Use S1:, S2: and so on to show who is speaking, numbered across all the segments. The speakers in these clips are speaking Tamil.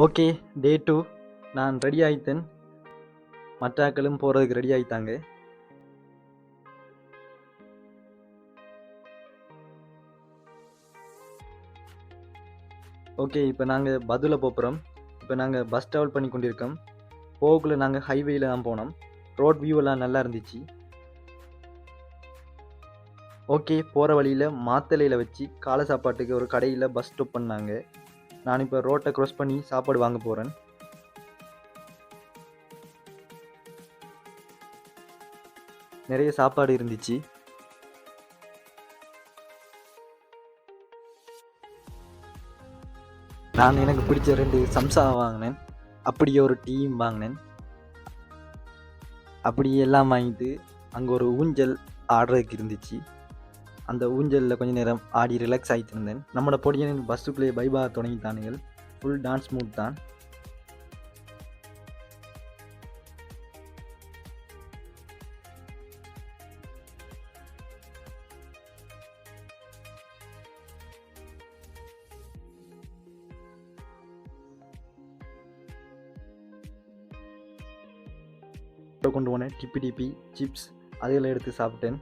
S1: ஓகே, டே 2 நான் ரெடி ஆயிட்டேன். மற்ற ஆட்களும் போகிறதுக்கு ரெடி ஆயிட்டாங்க. ஓகே, இப்போ நாங்கள் பதுல போகிறோம். இப்போ நாங்கள் பஸ் ட்ராவல் பண்ணி கொண்டிருக்கோம். போகக்குள்ளே நாங்கள் ஹைவேயில் தான் போனோம். ரோட் வியூ எல்லாம் நல்லா இருந்துச்சு. ஓகே, போகிற வழியில் மாத்தலையில் வச்சு காலை சாப்பாட்டுக்கு ஒரு கடையில் பஸ் ஸ்டாப் பண்ணாங்க. நான் இப்போ ரோட்டை க்ராஸ் பண்ணி சாப்பாடு வாங்க போகிறேன். நிறைய சாப்பாடு இருந்துச்சு. நான் எனக்கு பிடிச்ச 2 சம்சா வாங்கினேன். அப்படியே ஒரு டீயும் வாங்கினேன். அப்படி எல்லாம் வாங்கிட்டு அங்கே ஒரு ஊஞ்சல் ஆடுறதுக்கு இருந்துச்சு. அந்த ஊஞ்சலில் கொஞ்ச நேரம் ஆடி ரிலாக்ஸ் ஆகிட்டு இருந்தேன். நம்மளோட பொடியனின் பஸ்ஸுக்குள்ளேயே பைபா தொடங்கிட்டானுங்கள். ஃபுல் டான்ஸ் மூட் தான். கொண்டு போனேன் டிப்பி சிப்ஸ் அதையெல்லாம் எடுத்து சாப்பிட்டேன்.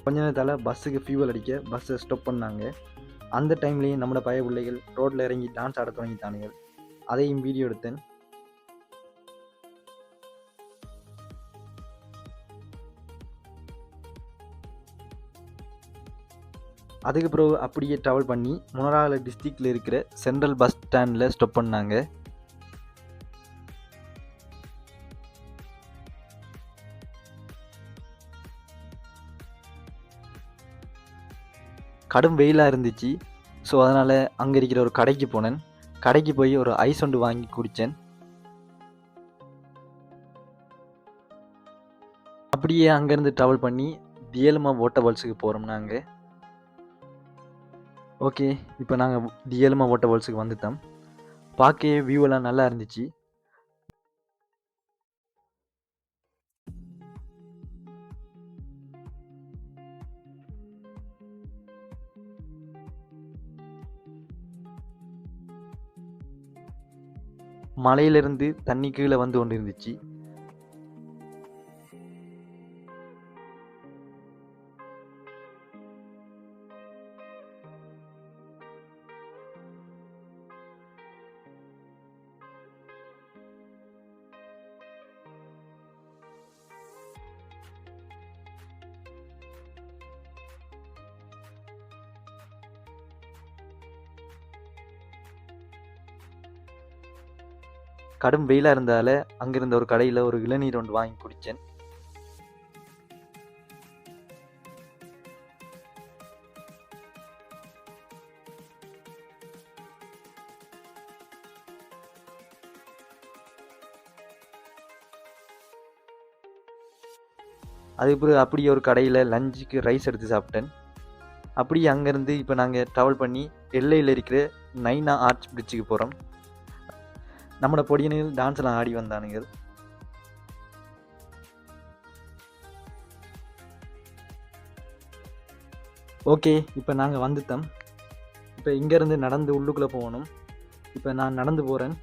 S1: கொஞ்ச நேரத்தால் பஸ்ஸுக்கு ஃபியூவல் அடிக்க பஸ்ஸை ஸ்டாப் பண்ணாங்க. அந்த டைம்லேயும் நம்மளோட பய பிள்ளைகள் ரோட்டில் இறங்கி டான்ஸ் ஆட தொடங்கிட்டானுங்கள். அதையும் வீடியோ எடுத்தேன். அதுக்கு பிறகு அப்படியே ட்ராவல் பண்ணி முனரால டிஸ்ட்ரிக்டில் இருக்கிற சென்ட்ரல் பஸ் ஸ்டாண்டில் ஸ்டாப் பண்ணாங்க. கடும் வெயிலாக இருந்துச்சு. ஸோ அதனால் அங்கே இருக்கிற ஒரு கடைக்கு போனேன். கடைக்கு போய் ஒரு ஐஸ் ஒன்று வாங்கி குடித்தேன். அப்படியே அங்கேருந்து ட்ராவல் பண்ணி தியல்மா வாட்டர் ஃபால்ஸுக்கு போகிறோம் நாங்கள். ஓகே, இப்போ நாங்கள் தியல்மா வாட்டர் ஃபால்ஸுக்கு வந்துட்டோம். பார்க்க வியூவெல்லாம் நல்லா இருந்துச்சு. மலையிலிருந்து தண்ணி கீழே வந்து கொண்டு இருந்துச்சு. கடும் வெயிலாக இருந்தால அங்கிருந்த ஒரு கடையில் ஒரு இளநீர் ஒன்று வாங்கி குடித்தேன். அதுக்கு பிறகு அப்படியே ஒரு கடையில் லஞ்சுக்கு ரைஸ் எடுத்து சாப்பிட்டேன். அப்படியே அங்கேருந்து இப்போ நாங்கள் ட்ராவல் பண்ணி எல்லையில் இருக்கிற நைனா ஆர்ச் பிரிட்ஜுக்கு போகிறோம். நம்மளோட பொடியனில் டான்ஸ்லாம் ஆடி வந்தானுங்க. ஓகே, இப்போ நாங்கள் வந்துட்டோம். இப்போ இங்கேருந்து நடந்து உள்ளுக்குள்ளே போகணும். இப்போ நான் நடந்து போகிறேன்.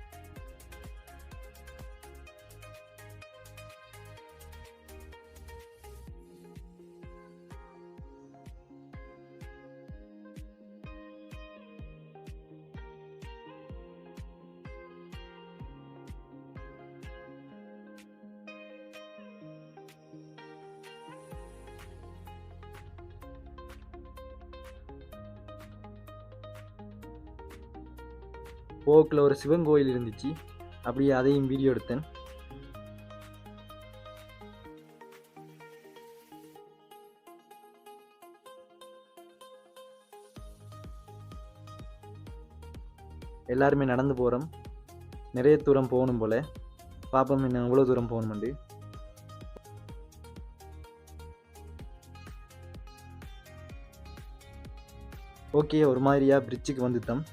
S1: போக்கில் ஒரு சிவன் கோயில் இருந்துச்சு. அப்படியே அதையும் வீடியோ எடுத்தேன். எல்லாருமே நடந்து போகிறோம். நிறைய தூரம் போகணும் போல். பார்ப்போம் இன்னும் எவ்வளோ தூரம் போகணுமெண்டு. ஓகே, ஒரு மாதிரியாக பிரிட்ஜுக்கு வந்துட்டோம்.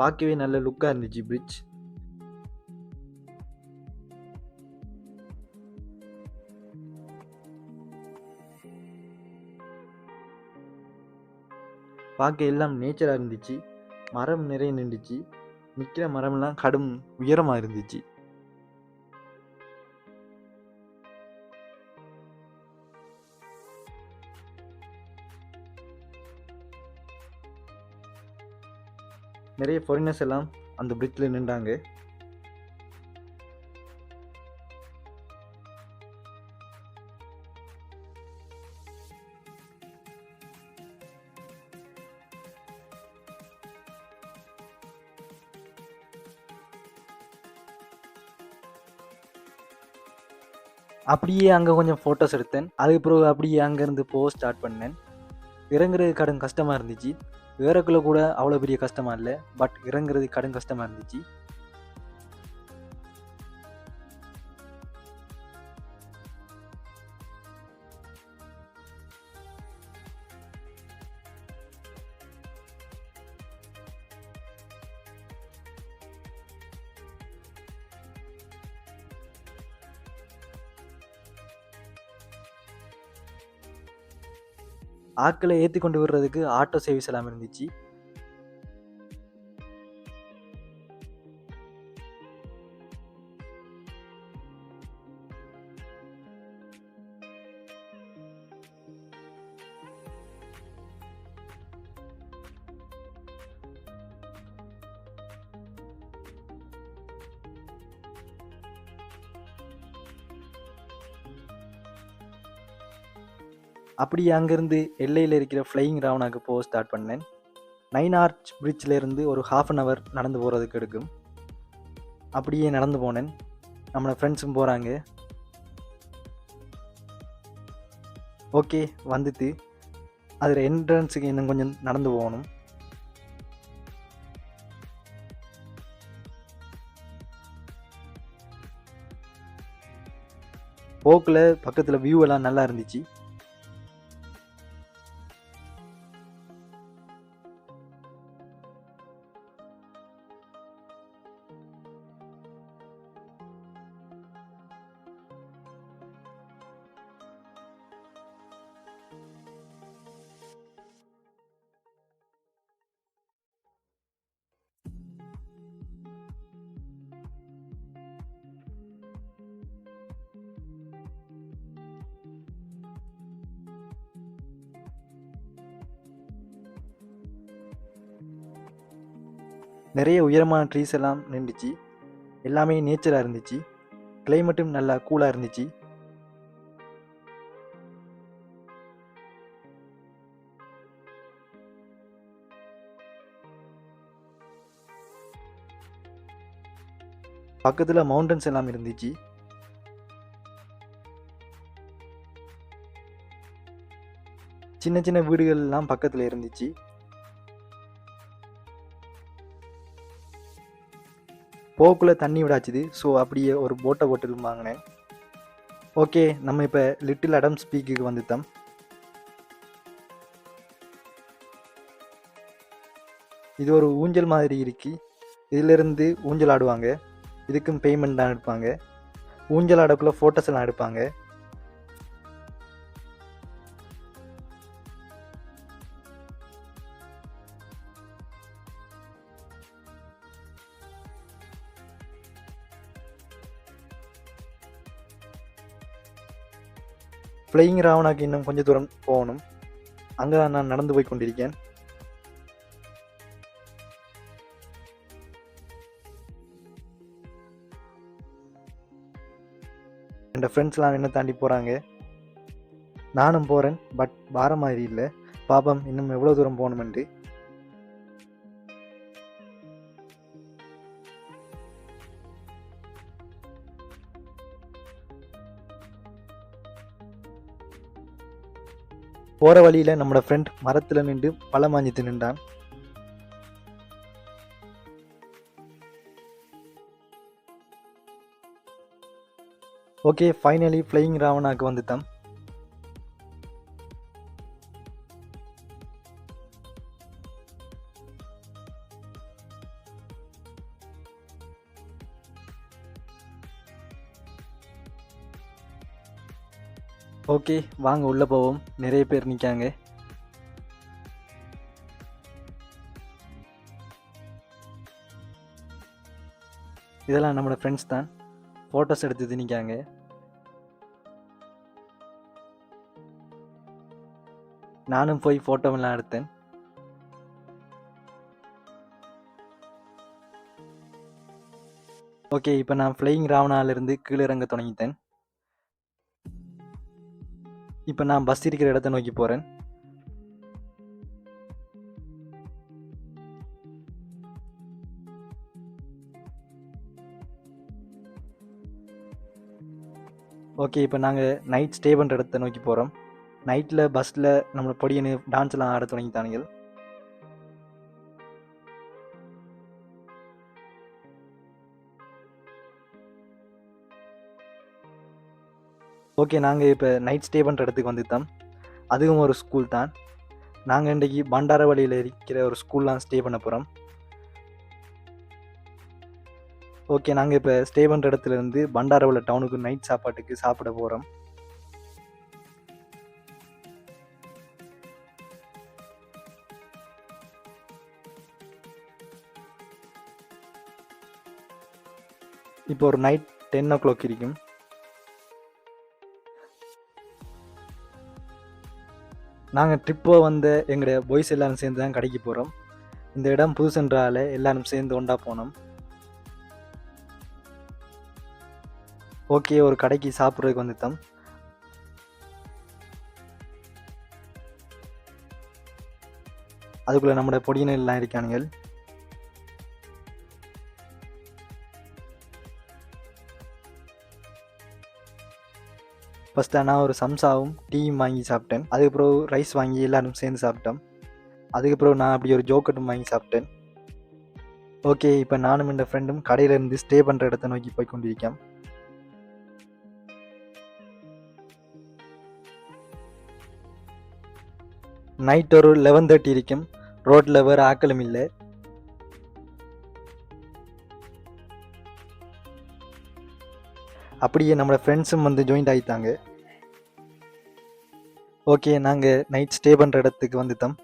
S1: பார்க்கவே நல்ல லுக்காக இருந்துச்சு பிரிட்ஜ். பார்க்க எல்லாம் நேச்சராக இருந்துச்சு. மரம் நிறைய நின்றுச்சு. நிற்கிற மரம்லாம் கடும் உயரமாக இருந்துச்சு. நிறைய ஃபாரினர்ஸ் எல்லாம் அந்த பிரிட்ஜில் நின்றாங்க. அப்படியே அங்கே கொஞ்சம் ஃபோட்டோஸ் எடுத்தேன். அதுக்கு பிறகு அப்படியே அங்கேருந்து போக ஸ்டார்ட் பண்ணேன். இறங்குறது கடும் கஷ்டமாக இருந்துச்சு. ஏறக்குள்ள கூட அவ்வளோ பெரிய கஷ்டமாக இல்லை, பட் இறங்குறது கடும் கஷ்டமாக இருந்துச்சு. ஆட்களை ஏற்றி கொண்டு விடுறதுக்கு ஆட்டோ சர்வீஸ் எல்லாம் இருந்துச்சு. அப்படியே அங்கேருந்து எல்லையில் இருக்கிற ஃப்ளையிங் ராவனாக்கு போக ஸ்டார்ட் பண்ணேன். 9 ஆர்ச் பிரிட்ஜிலேருந்து ஒரு 1/2 hour நடந்து போகிறதுக்கு எடுக்கும். அப்படியே நடந்து போனேன். நம்மளோட ஃப்ரெண்ட்ஸும் போகிறாங்க. ஓகே, வந்துட்டு அதில் என்ட்ரன்ஸுக்கு இன்னும் கொஞ்சம் நடந்து போகணும். போக்கில் பக்கத்தில் வியூ எல்லாம் நல்லா இருந்துச்சு. நிறைய உயரமான ட்ரீஸ் எல்லாம் நின்றுச்சு. எல்லாமே நேச்சராக இருந்துச்சு. கிளைமேட்டும் நல்லா கூலாக இருந்துச்சு. பக்கத்தில் மவுண்டன்ஸ் எல்லாம் இருந்துச்சு. சின்ன சின்ன வீடுகள் எல்லாம் பக்கத்தில் இருந்துச்சு. போக்குள்ளே தண்ணி விடாச்சுது. ஸோ அப்படியே ஒரு போட்டை போட்டு வாங்கினேன். ஓகே, நம்ம இப்போ லிட்டில் அடம்ஸ் பீக்குக்கு வந்துட்டோம். இது ஒரு ஊஞ்சல் மாதிரி இருக்கு. இதிலிருந்து ஊஞ்சல் ஆடுவாங்க. இதுக்கும் பேமெண்ட் தான் எடுப்பாங்க. ஊஞ்சல் ஆடக்குள்ள ஃபோட்டோஸ் எல்லாம் எடுப்பாங்க. ஃப்ளையிங் ராவனாக்கு இன்னும் கொஞ்சம் தூரம் போகணும். அங்கே தான் நான் நடந்து போய் கொண்டிருக்கேன். என் ஃப்ரெண்ட்ஸ்லாம் என்ன தாண்டி போகிறாங்க. நானும் போகிறேன், பட் வார மாதிரி இல்லை. பாப்பம் இன்னும் எவ்வளோ தூரம் போகணுமென்று. போகிற வழியில் நம்மளோட ஃப்ரெண்ட் மரத்தில் நின்று பழம் வாங்கிட்டு நின்றான். ஓகே, ஃபைனலி ஃப்ளையிங் ராவனாக்கு வந்துட்டோம். ஓகே, வாங்க உள்ளே போவோம். நிறைய பேர் நிற்காங்க. இதெல்லாம் நம்மளோட ஃப்ரெண்ட்ஸ் தான். ஃபோட்டோஸ் எடுத்து நிற்காங்க. நானும் போய் ஃபோட்டோவெல்லாம் எடுத்தேன். ஓகே, இப்போ நான் ஃப்ளையிங் ராவணாவிலிருந்து கீழே இறங்க தொடங்கிட்டேன். இப்போ நான் பஸ் இருக்கிற இடத்த நோக்கி போகிறேன். ஓகே, இப்போ நாங்கள் நைட் ஸ்டே பண்ணுற இடத்த நோக்கி போகிறோம். நைட்டில் பஸ்ஸில் நம்மளோட பொடியனு டான்ஸ்லாம் ஆட தொடங்கிட்டானுங்க. ஓகே, நாங்கள் இப்போ நைட் ஸ்டே பண்ணுற இடத்துக்கு வந்துட்டோம். அதுவும் ஒரு ஸ்கூல் தான். நாங்கள் இன்றைக்கி பண்டாரவளியில் இருக்கிற ஒரு ஸ்கூல்லாம் ஸ்டே பண்ண போகிறோம். ஓகே, நாங்கள் இப்போ ஸ்டே பண்ணுற இடத்துலேருந்து பண்டாரவளை டவுனுக்கு நைட் சாப்பாட்டுக்கு சாப்பிட போகிறோம். இப்போ ஒரு நைட் 10 o'clock இருக்கும். நாங்கள் ட்ரிப்போ வந்த எங்களுடைய பாய்ஸ் எல்லாரும் சேர்ந்து தான் கடைக்கு போகிறோம். இந்த இடம் புதுசுன்றால எல்லாரும் சேர்ந்து ஒன்றா போனோம். ஓகே, ஒரு கடைக்கு சாப்பிட்றதுக்கு வந்துட்டோம். அதுக்குள்ளே நம்மளோட பொடியினர் எல்லாம் இருக்கானுங்க. ஃபஸ்ட்டு நான் ஒரு சம்சாவும் டீயும் வாங்கி சாப்பிட்டேன். அதுக்கப்புறம் ரைஸ் வாங்கி எல்லோரும் சேர்ந்து சாப்பிட்டோம். அதுக்கப்புறம் நான் அப்படி ஒரு ஜோக்கட்டும் வாங்கி சாப்பிட்டேன். ஓகே, இப்போ நானும் என் ஃப்ரெண்டும் கடையிலேருந்து ஸ்டே பண்ணுற இடத்த நோக்கி போய் கொண்டிருக்கேன். நைட் ஒரு 11:30 இருக்கும். ரோட்டில் வேறு ஆக்களும் இல்லை. அப்படியே நம்மளோட ஃப்ரெண்ட்ஸும் வந்து ஜாயின்ட் ஆகிட்டாங்க. ஓகே, நாங்கள் நைட் ஸ்டே பண்ணுற இடத்துக்கு வந்துட்டோம்.